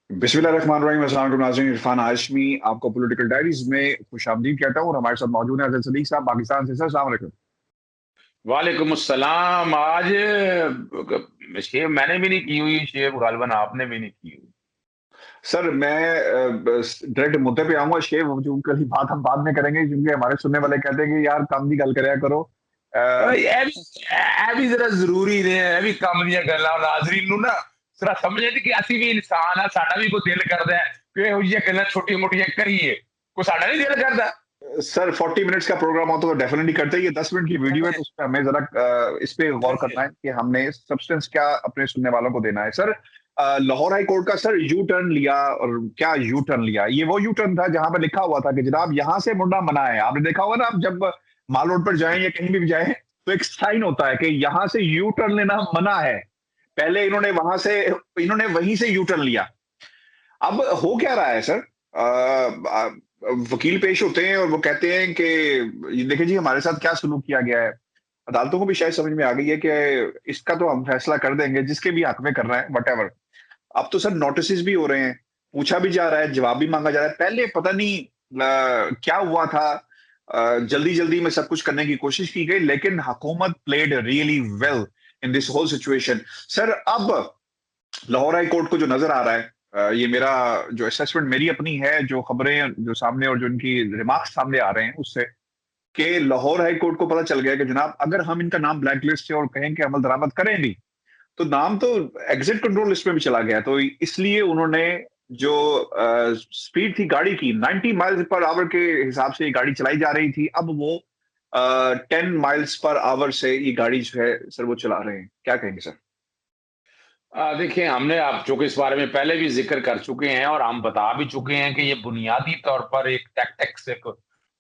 बिस्मिल्लाहिर्रहमानिर्रहीम। अस्सलाम वालेकुम नाज़रीन, इरफान हाशमी आपको पॉलिटिकल डायरीज में खुशामदीद कहता हूँ और हमारे साथ मौजूद है अज़हर सदीक साहब पाकिस्तान से। सर अस्सलाम वालेकुम। वालेकुम अस्सलाम। आज शेव मैंने भी नहीं की हुई, शेव गालिबन आपने भी नहीं की हुई। सर मैं बस डायरेक्ट मुद्दे पे आऊँगा। शेव जो कल बात हम बाद में करेंगे क्योंकि हमारे सुनने वाले कहते हैं कि यार काम दी गल करया करो। ਇਹ ਵੀ ਜ਼ਰਾ ਜ਼ਰੂਰੀ ਨੇ, ਇਹ ਵੀ ਕੰਮ ਦੀਆਂ ਗੱਲਾਂ ਨਾਜ਼ਰੀਨ ਨੂੰ ਨਾ ਜ਼ਰਾ ਸਮਝੇ ਕਿ ਅਸੀਂ ਵੀ ਇਨਸਾਨ ਆ, ਸਾਡਾ ਵੀ ਕੋਈ ਦਿਲ ਕਰਦਾ ਹੈ ਕਿ ਇਹੋ ਜਿਹੀਆਂ ਗੱਲਾਂ ਛੋਟੀਆਂ ਮੋਟੀਆਂ ਕਰੀਏ। ਕੋਈ ਸਾਡਾ नहीं दिल करता। सर 40 मिनट्स का प्रोग्राम होता तो डेफिनेटली करते हैं। ये 10 मिनट की वीडियो है तो उसमें हमें जरा इस पे गौर करना है कि हमने सब्सटेंस क्या अपने सुनने वालों को देना है। सर लाहौर हाई कोर्ट का सर यू टर्न लिया, और क्या यू टर्न लिया, ये वो यू टर्न था जहां पर लिखा हुआ था कि जनाब यहाँ से मुड़ना मना है। आपने देखा होगा ना, आप जब माल रोड पर जाएं या कहीं भी जाएं तो एक साइन होता है कि यहाँ से यू टर्न लेना मना है। पहले इन्होंने वहीं से यू टर्न लिया। अब हो क्या रहा है सर? वकील पेश होते हैं और वो कहते हैं कि ये देखिए जी हमारे साथ क्या सलूक किया गया है। अदालतों को भी शायद समझ में आ गई है कि इसका तो हम फैसला कर देंगे जिसके भी हक में करना है, वट। अब तो सर नोटिस भी हो रहे हैं, पूछा भी जा रहा है, जवाब भी मांगा जा रहा है। पहले पता नहीं क्या हुआ था। जल्दी जल्दी में सब कुछ करने की कोशिश की गई, लेकिन हुकूमत played really well in this whole situation. Sir अब लाहौर हाई कोर्ट को जो नजर आ रहा है, ये मेरा जो असेसमेंट मेरी अपनी है, जो खबरें जो सामने और जो इनकी रिमार्क्स सामने आ रहे हैं उससे, कि लाहौर हाई कोर्ट को पता चल गया कि जनाब अगर हम इनका नाम ब्लैक लिस्ट से और कहें कि अमल दरामद करें भी, तो नाम तो एग्जिट कंट्रोल लिस्ट में भी चला गया। तो इसलिए उन्होंने जो स्पीड थी गाड़ी की, 90 माइल्स पर आवर के हिसाब से ये गाड़ी चलाई जा रही थी, अब वो 10 माइल्स पर आवर से ये गाड़ी जो है सर वो चला रहे हैं। क्या कहेंगे सर? देखिए, हमने आप चूंकि इस बारे में पहले भी जिक्र कर चुके हैं और हम बता भी चुके हैं कि ये बुनियादी तौर पर एक टैक्टिक्स, एक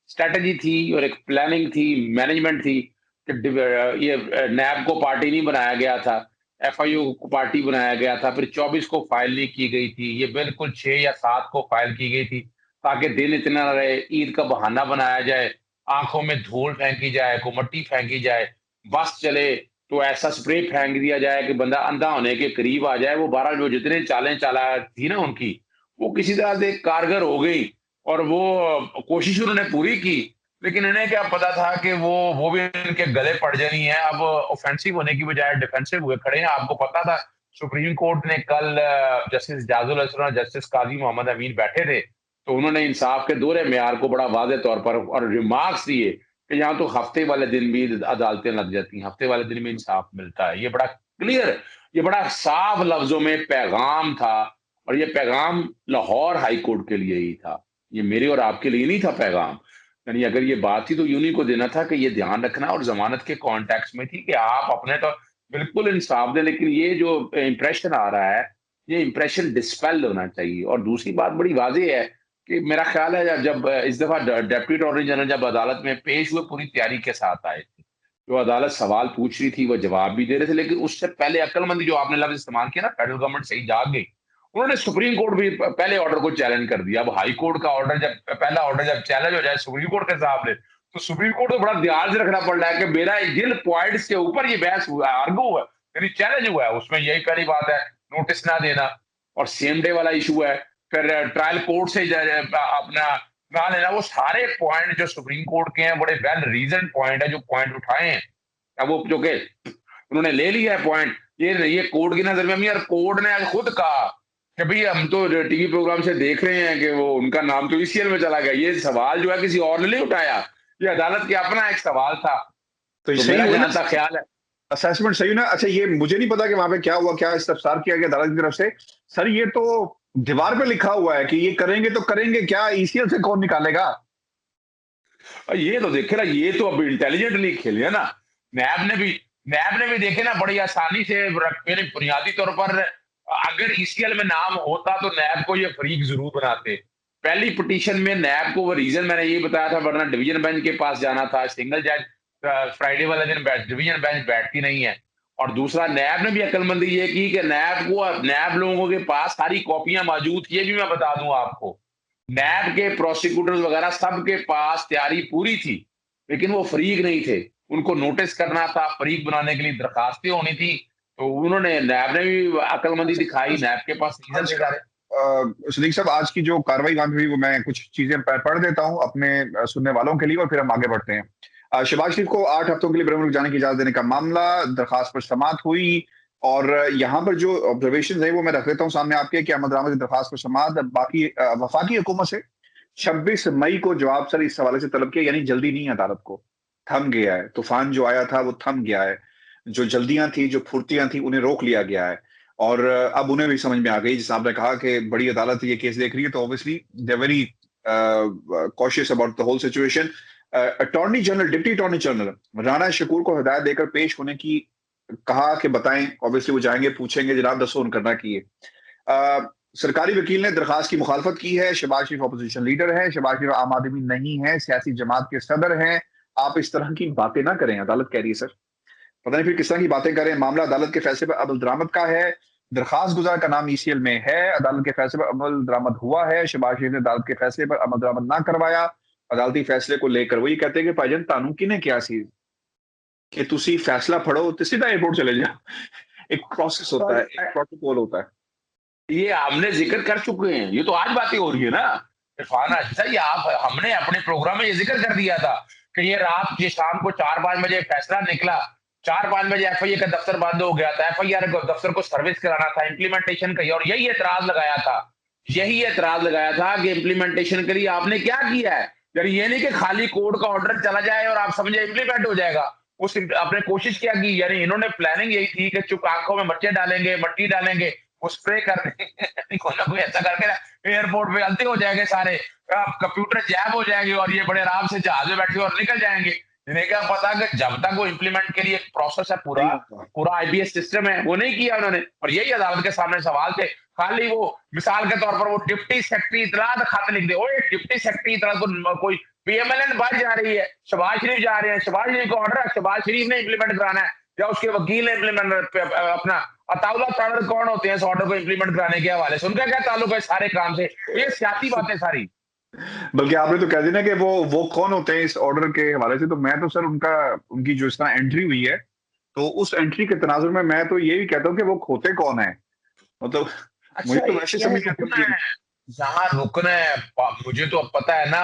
स्ट्रेटजी थी और एक प्लानिंग थी, मैनेजमेंट थी कि ये नैब को पार्टी नहीं बनाया गया था, एफआईयू को पार्टी बनाया गया था। फिर 24 को फाइल नहीं की गई थी, ये बिल्कुल 6 या 7 को फाइल की गई थी ताकि दिन इतना ना रहे, ईद का बहाना बनाया जाए, आंखों में धूल फेंकी जाए, को मट्टी फेंकी जाए, बस चले तो ऐसा स्प्रे फेंक दिया जाए कि बंदा अंधा होने के करीब आ जाए। वो 12 जो जितने चालें चाला थी ना उनकी, वो किसी तरह से कारगर हो गई और वो कोशिश उन्होंने पूरी की। लेकिन इन्हें क्या पता था कि वो भी इनके गले पड़ जानी है। अब ऑफेंसिव होने की बजाय डिफेंसिव हुए खड़े हैं। आपको पता था सुप्रीम कोर्ट ने कल जस्टिस इजाजुल हसन और जस्टिस काजी मोहम्मद अमीन बैठे थे, तो उन्होंने इंसाफ के दोहरे मेयार को बड़ा वाज़ेह तौर पर और रिमार्क्स दिए कि यहाँ तो हफ्ते वाले दिन भी अदालतें लग जाती हैं, हफ्ते वाले दिन में इंसाफ मिलता है। ये बड़ा क्लियर, ये बड़ा साफ लफ्जों में पैगाम था और ये पैगाम लाहौर हाई कोर्ट के लिए ही था। ये मेरे और आपके लिए नहीं था पैगाम। यानी अगर ये बात थी तो यूनी को देना था कि ये ध्यान रखना, और जमानत के कॉन्टेक्स्ट में थी कि आप अपने तो बिल्कुल इंसाफ दें, लेकिन ये जो इंप्रेशन आ रहा है, ये इंप्रेशन डिस्पेल होना चाहिए। और दूसरी बात बड़ी वाज़ेह है कि मेरा ख्याल है जब इस दफ़ा डिप्टी अटॉर्नी जनरल जब अदालत में पेश हुए पूरी तैयारी के साथ आए थे, जो अदालत सवाल पूछ रही थी वो जवाब भी दे रहे थे, लेकिन उससे पहले अक्लमंदी जो आपने लफ्ज़ इस्तेमाल किया ना, फेडरल गवर्नमेंट सही जाग गई। उन्होंने सुप्रीम कोर्ट भी पहले ऑर्डर को चैलेंज कर दिया। अब हाई कोर्ट का ऑर्डर जब पहला ऑर्डर जब चैलेंज हो जाए सुप्रीम कोर्ट के सामने, तो सुप्रीम कोर्ट को बड़ा ध्यान से रखना पड़ रहा है कि मेरा जिन पॉइंट्स के ऊपर ये बहस हुआ है, आर्गू हुआ है, यानी चैलेंज हुआ है, उसमें यही पहली बात है, नोटिस ना देना और सेम डे वाला इशू है। फिर ट्रायल कोर्ट से अपना ना लेना, वो सारे पॉइंट जो सुप्रीम कोर्ट के हैं बड़े वेल रीजन पॉइंट है, जो पॉइंट उठाए हैं। अब वो जो कि उन्होंने ले लिया है पॉइंट, ये कोर्ट की नजर में नहीं। और कोर्ट ने आज खुद कहा कि भाई हम तो टीवी प्रोग्राम से देख रहे हैं कि वो उनका नाम तो ईसीएल में चला गया, ये सवाल जो है किसी और ने नहीं उठाया, ये अदालत के अपना एक सवाल था। तो तो सही मेरा हुआ ना, जहां तक ख्याल है, असेसमेंट सही ना? अच्छा, ये मुझे नहीं पता कि वहां पे क्या हुआ, क्या इस्तफसार किया गया अदालत की तरफ से। सर ये तो दीवार पे लिखा हुआ है कि ये करेंगे तो करेंगे, क्या ईसीएल से कौन निकालेगा? ये तो देखे ना, ये तो अब इंटेलिजेंटली खेले ना। नैब ने भी नैब ने भी देखे ना बड़ी आसानी से मेरे बुनियादी तौर पर, अगर ईसीएल में नाम होता तो नैब को ये फरीक जरूर बनाते। पहली पिटीशन में नैब को वो रीजन मैंने ये बताया था, वरना डिवीजन बेंच के पास जाना था। सिंगल जज फ्राइडे वाले दिन डिवीजन बेंच बैठती नहीं है। और दूसरा, नैब ने भी अक्लमंदी ये की कि नैब लोगों के पास सारी कॉपियां मौजूद थी। ये भी मैं बता दूं आपको, नैब के प्रोसिक्यूटर्स वगैरह सबके पास तैयारी पूरी थी, लेकिन वो फरीक नहीं थे। उनको नोटिस करना था, फरीक बनाने के लिए दरखास्तें होनी थी। तो उन्होंने, नैब ने भी अक्लमंदी अच्छा दिखाई, अच्छा नैब के पास रीजन थे अच्छा, सारे। सदीक साहब, आज की जो कार्रवाई वहां पे हुई वो मैं कुछ चीजें पढ़ देता हूँ अपने सुनने वालों के लिए और फिर हम आगे बढ़ते हैं। शहबाज शरीफ को 8 हफ्तों के लिए बरमुल्क जाने की इजाजत देने का मामला, दरखास्त पर समाअत हुई और यहाँ पर जो ऑब्जर्वेशन है वो मैं रख देता हूँ सामने आपके कि अहमद रामा की दरखास्त पर समाअत बाकी वफाकी हुकूमत से 26 मई को जवाब सर इस हवाले से तलब किया, यानी जल्दी नहीं है अदालत को, थम गया है। तूफान जो आया था वो थम गया है। जो जल्दियां थी, जो फुर्तियां थी, उन्हें रोक लिया गया है और अब उन्हें भी समझ में आ गई, जैसे आपने कहा कि बड़ी अदालत ये केस देख रही है तो obviously they very cautious about the whole situation. Attorney general, deputy attorney general Rana Shakoor को हिदायत देकर पेश होने की कहा कि बताएं। ऑब्वियसली वो जाएंगे, पूछेंगे जनाब दसो उन करना की है। सरकारी वकील ने दरखास्त की मुखालफत की है। शहबाज शरीफ अपोजिशन लीडर है, शहबाज शरीफ आम आदमी नहीं है, सियासी जमात के सदर हैं। आप इस तरह की बातें ना करें, अदालत कह रही है सर। पता नहीं फिर किस तरह की बातें करें। मामला अदालत के फैसले पर अमल दरामद का है। दरखास्त गुजार का नाम ईसीएल में है। अदालत के फैसले पर अमल दरामद हुआ है। शहबाज शरीफ ने अदालत के फैसले पर अमल दरामद ना करवाया। अदालती फैसले को लेकर वही कहते हैं कि भाईजान तानू किने क्या सी कि तुसी फैसला पढ़ो तो सीधा एयरपोर्ट चले जाओ। एक प्रोसेस होता है, एक प्रोटोकॉल होता है। ये हमने जिक्र कर चुके हैं, ये तो आज बातें हो रही है ना इरफान अच्छा, ये आप हमने अपने प्रोग्राम में ये जिक्र कर दिया था कि ये रात ये शाम को 4-5 बजे फैसला निकला, 4-5 बजे एफआईए का दफ्तर बंद हो गया था, एफआईआर दफ्तर को सर्विस कराना था, इम्प्लीमेंटेशन का, और यही एतराज लगाया था, यही एतराज लगाया था कि इम्प्लीमेंटेशन के लिए आपने क्या किया है। यानी ये नहीं कि खाली कोर्ट का ऑर्डर चला जाए और आप समझे इम्प्लीमेंट हो जाएगा, उस आपने कोशिश क्या की। यानी इन्होंने प्लानिंग यही थी कि चुप आंखों में मर्चे डालेंगे, मट्टी डालेंगे, वो स्प्रे कर देंगे कोई ना कोई ऐसा करके एयरपोर्ट पे अलते हो जाएंगे सारे, कंप्यूटर जैम हो जाएंगे और ये बड़े आराम से जहाज में बैठे और निकल जाएंगे। इन्हें क्या पता कि जब तक वो इम्प्लीमेंट के लिए एक प्रोसेस है, पूरा नहीं होता। पूरा आईबीएस सिस्टम है, वो नहीं किया उन्होंने। और यही अदालत के सामने सवाल थे। खाली वो मिसाल के तौर पर वो डिप्टी सेक्रेटरी इतलात खत लिख दे, ओए डिप्टी सेक्रेटरी इतलात को कोई पीएमएलएन बाहर जा रही है, शहबाज शरीफ जा रहे हैं, शहबाज शरीफ का ऑर्डर है, शहबाज शरीफ ने इम्प्लीमेंट कराना है या उसके वकील ने इम्प्लीमेंट अपना अताउला ताड़र कौन होते हैं इस ऑर्डर को इम्प्लीमेंट कराने के हवाले से, उनका क्या ताल्लुक है सारे काम से। ये सियासी बातें सारी। बल्कि आपने तो कह दिया ना कि वो कौन होते हैं इस ऑर्डर के हवाले से, तो मैं तो सर उनकी जो इस तरह एंट्री हुई है तो उस एंट्री के तनाजुर में मैं तो ये भी कहता हूँ कि वो खोते कौन है। मतलब मुझे अच्छा, तो वैसे समझ नहीं रुकना आती है जहाँ रुकना है। मुझे तो अब पता है ना,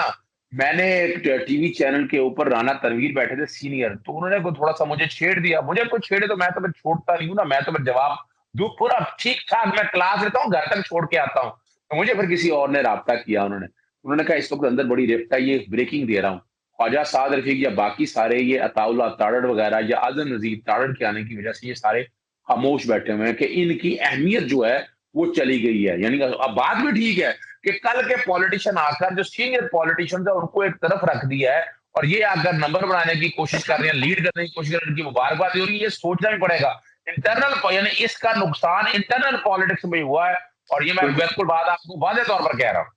मैंने एक टीवी चैनल के ऊपर राना तनवीर बैठे थे सीनियर, तो उन्होंने को थोड़ा सा मुझे छेड़ दिया। मुझे कोई छेड़े तो मैं तो छोड़ता नहीं हूँ ना, मैं तो जवाब दूं पूरा ठीक ठाक। मैं क्लास लेता हूँ, घर तक छोड़ के आता हूँ। तो मुझे फिर किसी और ने राब्ता किया, उन्होंने उन्होंने कहा इस वक्त अंदर बड़ी रिफ्ट है, ये ब्रेकिंग दे रहा हूँ। ख्वाजा साद रफीक या बाकी सारे ये अताउल्ला ताड़ड़ वगैरह या आजम नजीर ताड़ड़ के आने की वजह से ये सारे खामोश बैठे हुए हैं कि इनकी अहमियत जो है वो चली गई है। यानी अब बात भी ठीक है कि कल के पॉलिटिशियन आकर जो सीनियर पॉलिटिशियन है उनको एक तरफ रख दिया है और ये आकर नंबर बनाने की कोशिश कर रहे हैं, लीड करने की कोशिश कर रहे हैं, उनकी मुबारकबाद हो रही है। ये सोचना भी पड़ेगा इंटरनल, यानी इसका नुकसान इंटरनल पॉलिटिक्स में हुआ है। और ये मैं बिल्कुल। बिल्कुल बात आपको वादे तौर पर कह रहा हूँ।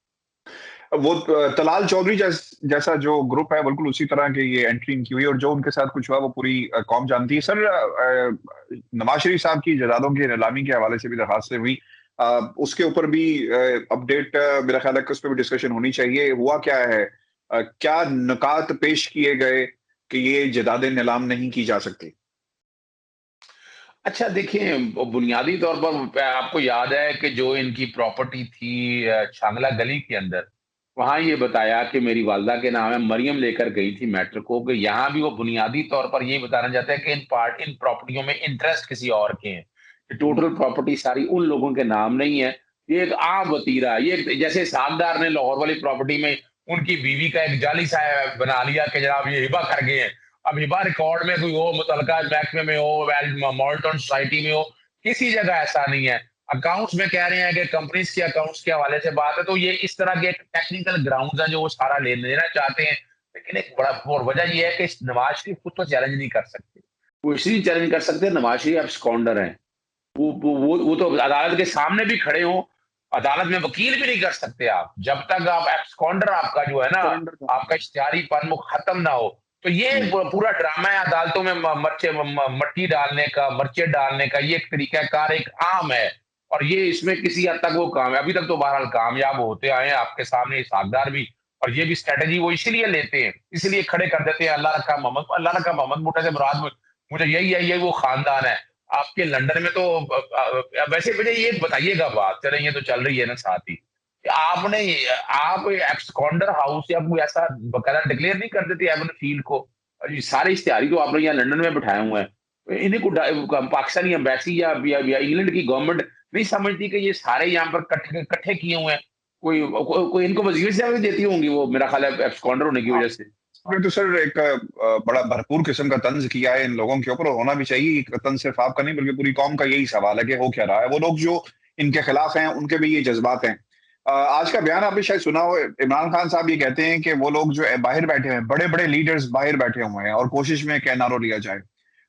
वो तलाल चौधरी जैसा जो ग्रुप है बिल्कुल उसी तरह के ये एंट्री इनकी हुई और जो उनके साथ कुछ हुआ वो पूरी कौम जानती है। सर नवाज शरीफ साहब की जदादों की नीलामी के हवाले से भी दरखास्त हुई, उसके ऊपर भी अपडेट मेरा ख्याल है कि उस पर भी डिस्कशन होनी चाहिए। हुआ क्या है, क्या नुकात पेश किए गए कि ये जदादें नीलाम नहीं की जा सकती। अच्छा देखिए, बुनियादी तौर पर आपको याद है कि जो इनकी प्रॉपर्टी थी छांगला गली के अंदर, वहां ये बताया कि मेरी वालदा के नाम है, मरियम लेकर गई थी मैटर को, कि यहाँ भी वो बुनियादी तौर पर ये बताना चाहते हैं कि इन प्रॉपर्टियों में इंटरेस्ट किसी और के हैं, कि टोटल प्रॉपर्टी सारी उन लोगों के नाम नहीं है। ये एक आम वतीरा है। ये जैसे साहबदार ने लाहौर वाली प्रॉपर्टी में उनकी बीवी का एक जाली सा बना लिया कि जनाब ये हिबा कर गए हैं। अब हिबा रिकॉर्ड में कोई हो, मुतलका महकमे में हो, मॉल्टन सोसाइटी में हो, किसी जगह ऐसा नहीं है। अकाउंट्स में कह रहे हैं कि कंपनीज के अकाउंट्स के हवाले से बात है, तो ये इस तरह के टेक्निकल ग्राउंड है जो वो सारा ले लेना चाहते हैं। लेकिन एक बड़ा और वजह ये है कि नवाज शरीफ खुद तो चैलेंज नहीं कर सकते। वो इसलिए चैलेंज कर सकते हैं, नवाज शरीफ अब स्कॉन्डर हैं। वो तो अदालत के सामने भी खड़े हो, अदालत में वकील भी नहीं कर सकते आप जब तक आप एब्सकॉन्डर आपका जो है ना, आपका इश्तिहारीपन वो खत्म ना हो। तो ये पूरा ड्रामा है अदालतों में मट्टी डालने का, मर्चे डालने का, ये एक तरीका कार एक आम है। और ये इसमें किसी हद तक वो काम है, अभी तक तो बहरहाल कामयाब होते आए हैं आपके सामने सागदार भी। और ये भी स्ट्रेटेजी वो इसीलिए लेते हैं, इसलिए खड़े कर देते हैं अल्लाह रखा मोहम्मद, अल्लाह रखा मोहम्मद मोटे से मुराद मुझे यही है, यही वो खानदान है। आपके लंदन में तो वैसे मुझे ये बताइएगा बात, चले ये तो चल रही है ना साथ ही, कि आपने आप एब्सकॉन्डर हाउस या कोई ऐसा बकायदा डिक्लेयर नहीं कर देते एवन फील्ड को? और ये सारे इश्तिहारी तो आपने यहाँ लंदन में बिठाए हुए हैं, इन्हीं को पाकिस्तानी एम्बेसी या इंग्लैंड की गवर्नमेंट नहीं समझती कि ये सारे यहाँ पर इकट्ठे किए हुए हैं? कोई इनको वजीर से आगे देती होंगी वो, मेरा ख्याल है एब्सकॉन्डर होने की वजह से। आपने तो सर एक बड़ा भरपूर किस्म का तंज किया है इन लोगों के ऊपर, और होना भी चाहिए। तंज सिर्फ आपका नहीं बल्कि पूरी कौम का यही सवाल है कि हो क्या रहा है। वो लोग जो इनके खिलाफ हैं उनके भी ये जज्बात हैं। आज का बयान आपने शायद सुना हो, इमरान खान साहब ये कहते हैं कि वो लोग जो है बाहर बैठे हैं, बड़े बड़े लीडर्स बाहर बैठे हुए हैं और कोशिश में कि एनआरओ लिया जाए।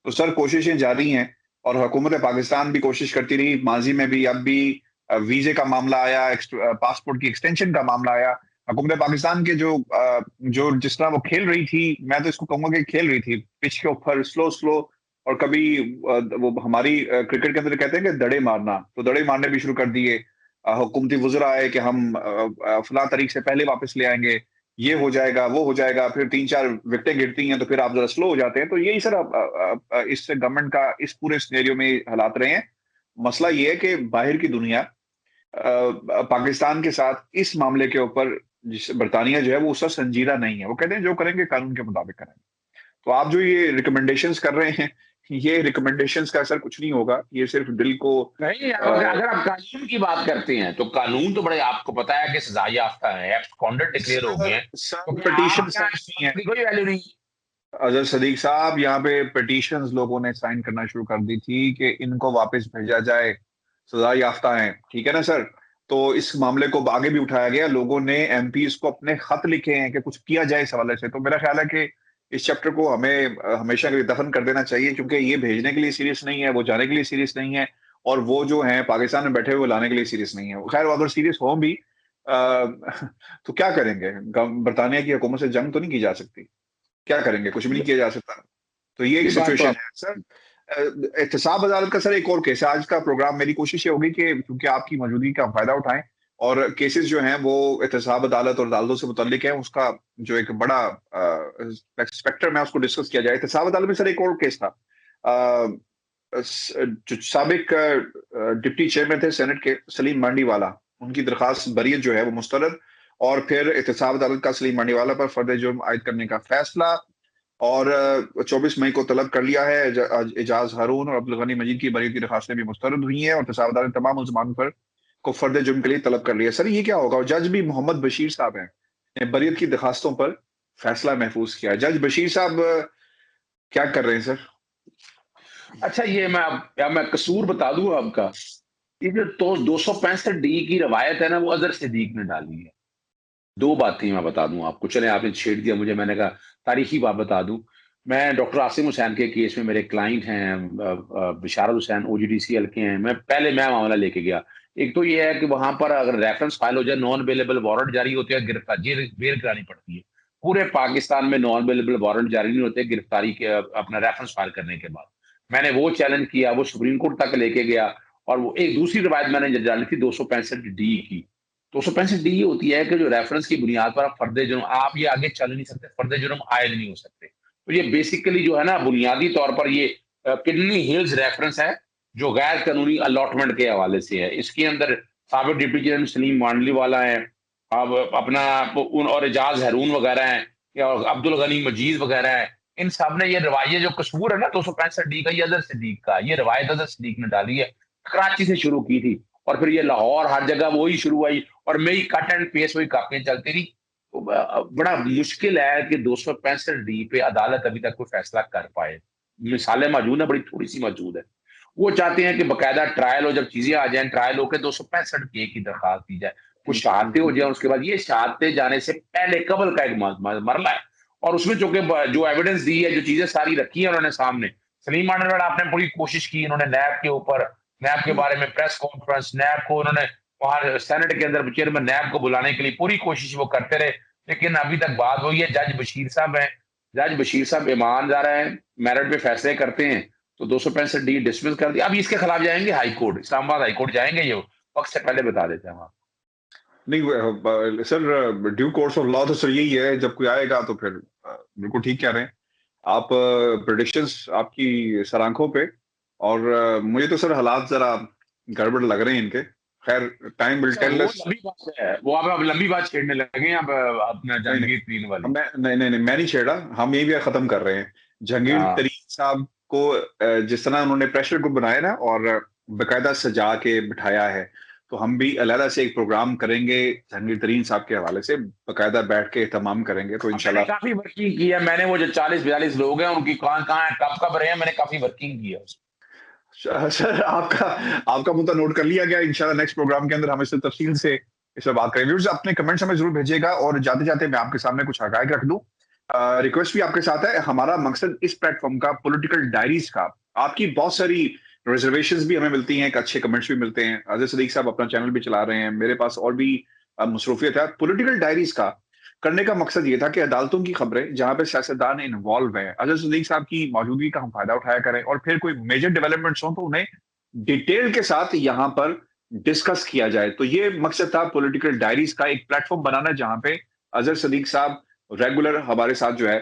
तो सर कोशिशें जारी हैं और हुकूमत पाकिस्तान भी कोशिश करती रही माजी में भी, अब भी वीजे का मामला आया, पासपोर्ट की एक्सटेंशन का मामला आया। हुकूमत पाकिस्तान के जो जिस तरह वो खेल रही थी, मैं तो इसको कहूंगा कि खेल रही थी पिच के ऊपर स्लो स्लो, और कभी वो हमारी क्रिकेट के अंदर कहते हैं कि दड़े मारना, तो दड़े मारने भी शुरू कर दिए। हुकूमती वज़रा आए कि हम फलां तारीख से पहले वापस ले आएंगे, ये हो जाएगा वो हो जाएगा, फिर 3-4 विकेटें गिरती हैं तो फिर आप जरा स्लो हो जाते हैं। तो यही सर इस गवर्नमेंट का इस पूरे सिनेरियो में हालात रहे हैं। मसला ये है कि बाहर की दुनिया पाकिस्तान के साथ इस मामले के ऊपर, जिस बरतानिया जो है वो उसका संजीदा नहीं है। वो कहते हैं जो करेंगे कानून के मुताबिक करेंगे। तो आप जो ये रिकमेंडेशंस कर रहे हैं, ये रिकमेंडेशंस का असर कुछ नहीं होगा, ये सिर्फ दिल को नहीं, अगर आप कानून की बात करते हैं तो कानून तो बड़े आपको पता है कि सजा याफ्ता है, एब्सकॉन्डर डिक्लेयर हो गए हैं, तो फिर पिटीशन आपका नहीं है। की कोई वैल्यू नहीं। अजहर सदीक साहब, यहाँ पे पिटीशंस लोगों ने साइन करना शुरू कर दी थी कि इनको वापस भेजा जाए, सजा याफ्ता है, ठीक है ना सर। तो इस मामले को आगे भी उठाया गया, लोगों ने एमपीज को अपने खत लिखे हैं कि कुछ किया जाए इस हवाले से। तो मेरा ख्याल है कि इस चैप्टर को हमें हमेशा के लिए दफन कर देना चाहिए, क्योंकि ये भेजने के लिए सीरियस नहीं है, वो जाने के लिए सीरियस नहीं है, और वो जो है पाकिस्तान में बैठे हुए लाने के लिए सीरियस नहीं है। खैर अगर सीरियस हो भी तो क्या करेंगे, बरतानिया की हुकूमत से जंग तो नहीं की जा सकती, क्या करेंगे, कुछ भी नहीं किया जा सकता। तो ये एक ये बात तो सिचुएशन आप है सर। एहतसाब अदालत का सर एक और केस है। आज का प्रोग्राम मेरी कोशिश ये होगी कि क्योंकि आपकी मौजूदगी का फायदा उठाएं, और केसेस जो हैं वो एहतसाब अदालत और अदालतों से मुतल्लिक है, उसका जो एक बड़ा स्पेक्ट्रम है उसको डिस्कस किया जाए। एहतसाब अदालत में सर एक और केस था। जो साबिक डिप्टी चेयरमैन थे सेनेट के, सलीम मांडीवाला, उनकी दरखास्त बरीयत जो है वो मुस्तरद, और फिर एहतसाब अदालत का सलीम मांडीवाला पर फर्द जुर्म आयद करने का फैसला, और 24 मई को तलब कर लिया है। एजाज हारून और अब्दुल गनी मजीद की बरी की दरखास्तें भी मुस्तरद हुई हैं, और तसाब अदालत ने तमाम मुलजमान पर को फर्द जुर्म के लिए तलब कर लिया। सर ये क्या होगा? और जज भी मोहम्मद बशीर साहब हैं, ने बरीयत की दरखास्तों पर फैसला महफूज किया। जज बशीर साहब क्या कर रहे हैं सर? अच्छा, ये मैं कसूर बता दूं आपका। ये जो तो 265 डी की रवायत है ना, वो अजहर सिद्दीक ने डाली है। दो बातें मैं बता दूं आपको, चले आपने छेड़ दिया मुझे, मैंने कहा तारीखी बात बता दूं। मैं डॉक्टर आसिम हुसैन के केस में, मेरे क्लाइंट हैं बिशारत हुसैन, ओजीडीसीएल के हैं, मैं मामला लेके गया। एक तो ये है कि वहां पर अगर रेफरेंस फाइल हो जाए, नॉन अवेलेबल वारंट जारी होते हैं, गिरफ्तार बेल करानी पड़ती है। पूरे पाकिस्तान में नॉन अवेलेबल वारंट जारी नहीं होते गिरफ्तारी के अपना रेफरेंस फाइल करने के बाद। मैंने वो चैलेंज किया, वो सुप्रीम कोर्ट तक लेके गया। और वो एक दूसरी रिवायत मैंने डाली थी 265 डी की। 265 डी ये होती है कि जो रेफरेंस की बुनियाद पर आप फर्दे जुर्म, आप ये आगे चल नहीं सकते, फर्दे जुर्म आयद नहीं हो सकते। तो ये बेसिकली जो है ना, बुनियादी तौर पर ये किडनी हिल्स रेफरेंस है, जो गैर कानूनी अलॉटमेंट के हवाले से है। इसके अंदर साबिक डिप्टी चेयरमैन सलीम मांडली वाला है, अब अपना उन और एजाज हारून वगैरह हैं, या अब्दुल गनी मजीद वगैरह है। इन सब ने ये रवायत, जो कसूर है ना 265 डी का, ये अजहर सिद्दीक का, ये रवायत अजहर सिद्दीक ने डाली है, कराची से शुरू की थी, और फिर ये लाहौर हर जगह वही शुरू हुई, और मेरी कट एंड पेस्ट वही कापियां चलती रही। तो बड़ा मुश्किल है कि 265 डी पे अदालत अभी तक कोई फैसला कर पाए। मिसालें मौजूद है, बड़ी थोड़ी सी मौजूद है। वो चाहते हैं कि बकायदा ट्रायल हो, जब चीजें आ जाए ट्रायल होकर 265 के की दरखास्त दी जाए, कुछ शहादतें हो जाए, उसके बाद ये शहादतें जाने से पहले कबल का एक मरला है। और उसमें चूंकि जो एविडेंस दी है, जो चीजें सारी रखी है उन्होंने सामने, सलीम मानवर आपने पूरी कोशिश की, इन्होंने नैब के ऊपर, नैब के बारे में प्रेस कॉन्फ्रेंस, नैब को उन्होंने वहां सेनेट के अंदर चेयरमैन नैब को बुलाने के लिए पूरी कोशिश वो करते रहे, लेकिन अभी तक बात वही है। जज बशीर साहब हैं, जज बशीर साहब ईमानदार हैं, मेरिट पे फैसले करते हैं, तो 265 डी डिसमिस कर दिया। अब इसके खिलाफ जाएंगे high court, Islamabad high court जाएंगे, ये वक्त से पहले बता देते हैं हम। नहीं sir, due course of law तो सर यही है, जब कोई आएगा तो फिर बिल्कुल ठीक कह रहे हैं आप। प्रेडिक्शंस आपकी सर आंखों पे, और मुझे तो सर हालात जरा गड़बड़ लग रहे हैं इनके। खैर, टाइम विल अच्छा, टेल वो अस। लंबी बात है, वो आप लंबी बात छेड़ने लगे हैं अब अपना नहीं नहीं, जहांगीर तीन वाली। मैं नहीं छेड़ा, हम यही भी खत्म कर रहे हैं। जहांगीर हाँ, तरीन साहब को जिस तरह उन्होंने प्रेशर ग्रुप बनाया ना और बकायदा सजा के बिठाया है, तो हम भी अलहदा से एक प्रोग्राम करेंगे जहांगीर तरीन साहब के हवाले से, बकायदा बैठ के एहतमाम करेंगे, तो अब मैंने इंशाल्लाह। काफी वर्किंग की है, मैंने वो जो 40-42 लोग हैं उनकी कहाँ कहाँ है, कब कब रहे हैं, मैंने काफी वर्किंग की है उसमें। सर, आपका आपका मुद्दा नोट कर लिया गया। इंशाल्लाह नेक्स्ट प्रोग्राम के अंदर हम इससे तफसील से इस पर बात करेंगे। व्यूअर्स, अपने कमेंट्स हमें जरूर भेजिएगा, और जाते जाते मैं आपके सामने कुछ हकायक रख दूं। रिक्वेस्ट भी आपके साथ है, हमारा मकसद इस प्लेटफॉर्म का, पॉलिटिकल डायरीज का, आपकी बहुत सारी रिजर्वेशंस भी हमें मिलती हैं, एक अच्छे कमेंट्स भी मिलते हैं। अजय सदीक साहब अपना चैनल भी चला रहे हैं, मेरे पास और भी मसरूफियत है। पॉलिटिकल डायरीज का करने का मकसद ये था कि अदालतों की खबरें जहां पे सियासतदान इन्वॉल्व हैं, अजय सदीक साहब की मौजूदगी का हम फायदा उठाया करें, और फिर कोई मेजर डेवलपमेंट्स हो तो उन्हें डिटेल के साथ यहाँ पर डिस्कस किया जाए। तो ये मकसद था पॉलिटिकल डायरीज का, एक प्लेटफॉर्म बनाना जहां पे अजहर सदीक साहब रेगुलर हमारे साथ जो है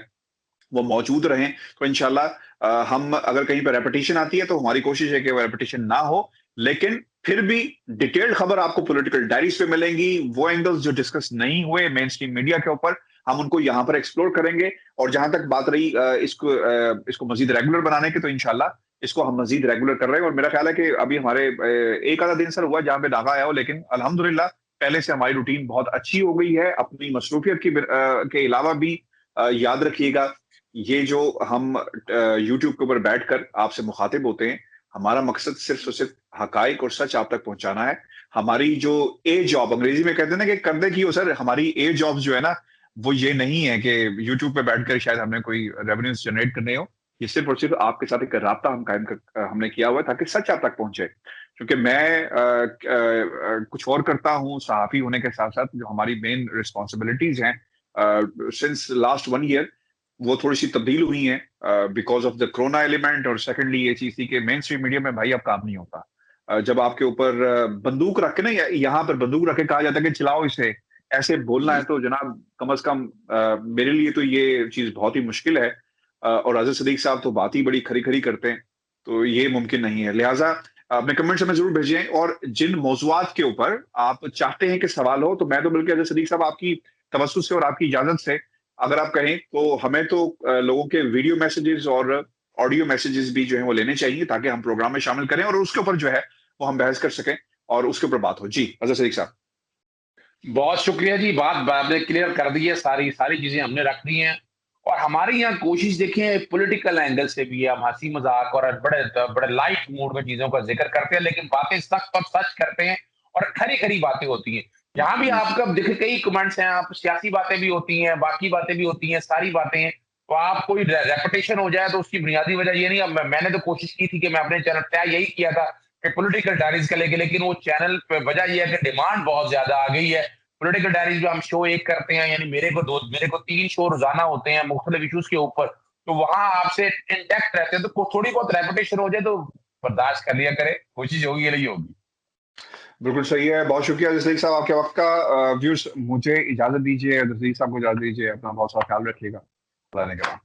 वो मौजूद रहें। तो इंशाल्लाह हम अगर कहीं पर रेपिटेशन आती है तो हमारी कोशिश है कि वो रेपिटेशन ना हो, लेकिन फिर भी डिटेल्ड खबर आपको पॉलिटिकल डायरीज पे मिलेंगी। वो एंगल्स जो डिस्कस नहीं हुए मेन स्ट्रीम मीडिया के ऊपर, हम उनको यहाँ पर एक्सप्लोर करेंगे। और जहां तक बात रही इसको मजीद रेगुलर बनाने की, तो इंशाल्लाह इसको हम मजीद रेगुलर कर रहे हैं। और मेरा ख्याल है कि अभी हमारे एक आधा दिन सर हुआ जहां पे दागा आया हो, लेकिन अल्हम्दुलिल्लाह पहले से हमारी रूटीन बहुत अच्छी हो गई है। अपनी मसरूफियत के अलावा भी याद रखिएगा, ये जो हम यूट्यूब के ऊपर बैठकर आपसे मुखातिब होते हैं, हमारा मकसद सिर्फ और सिर्फ हकाइक और सच आप तक पहुंचाना है। हमारी जो ए जॉब, अंग्रेजी में कहते हैं ना कि करने की हो सर, हमारी ए जॉब जो है ना, वो ये नहीं है कि यूट्यूब पे बैठकर शायद हमने कोई रेवेन्यूज जनरेट करने हो। ये सिर्फ और सिर्फ आपके साथ एक राब्ता हमने किया हुआ है, ताकि सच आप तक पहुंचे। क्योंकि मैं कुछ और करता हूँ सहाफी होने के साथ साथ, जो हमारी मेन रिस्पॉन्सिबिलिटीज हैं सिंस लास्ट 1 ईयर, वो थोड़ी सी तब्दील हुई हैं because of the corona element. और सेकंडली ये चीज थी कि मेन स्ट्रीम मीडिया में भाई अब काम नहीं होता। जब आपके ऊपर बंदूक रख के ना, यहाँ पर बंदूक रख के कहा जाता है कि चलाओ इसे, ऐसे बोलना है, तो जनाब कम अज कम मेरे लिए तो ये चीज बहुत ही मुश्किल है। और अजहर सदीक साहब तो बात ही बड़ी खरी खरी करते हैं, तो ये मुमकिन नहीं है। लिहाजा अपने कमेंट्स हमें जरूर भेजें, और जिन मौजूआत के ऊपर आप चाहते हैं कि सवाल हो, तो मैं तो बल्कि अजहर सदीक साहब आपकी तवज्जो से और आपकी इजाजत से, अगर आप कहें तो हमें तो लोगों के वीडियो मैसेजेस और ऑडियो मैसेजेस भी जो है वो लेने चाहिए, ताकि हम प्रोग्राम में शामिल करें और उसके ऊपर जो है वो हम बहस कर सकें और उसके ऊपर बात हो। जी अजहर सदीक साहब। बहुत शुक्रिया जी, बात आपने क्लियर कर दी है, सारी सारी चीजें हमने रख दी हैं। और हमारी यहाँ कोशिश देखें पॉलिटिकल एंगल से भी है, हम हंसी मजाक और बड़े बड़े लाइट मूड में चीजों का जिक्र करते हैं, लेकिन बातें सख्त और सच करते हैं, और खरी खरी बातें होती हैं। यहाँ भी आपका देखे कई कमेंट्स हैं, आप सियासी बातें भी होती हैं, बाकी बातें भी होती हैं, सारी बातें हैं। तो आप कोई रेपुटेशन हो जाए तो उसकी बुनियादी वजह ये नहीं। अब मैंने तो कोशिश की थी कि मैं अपने चैनल तय यही किया था कि पॉलिटिकल डायरीज का लेके, लेकिन वो चैनल पे वजह ये है कि डिमांड बहुत ज्यादा आ गई है। पॉलिटिकल डायरीज में हम शो एक करते हैं, यानी मेरे को 3 शो रोजाना होते हैं मुख्तलिफ इश्यूज के ऊपर। तो वहां आपसे इंटैक्ट रहते हैं, तो थोड़ी बहुत रेपुटेशन हो जाए तो बर्दाश्त कर लिया करे, कोशिश होगी ये नहीं होगी। बिल्कुल सही है, बहुत शुक्रिया जसलीक साहब आपके वक्त का। व्यूअर्स, मुझे इजाजत दीजिए, जसलीक साहब को इजाजत दीजिए। अपना बहुत सारा ख्याल रखिएगा। अल्लाह ने कहा।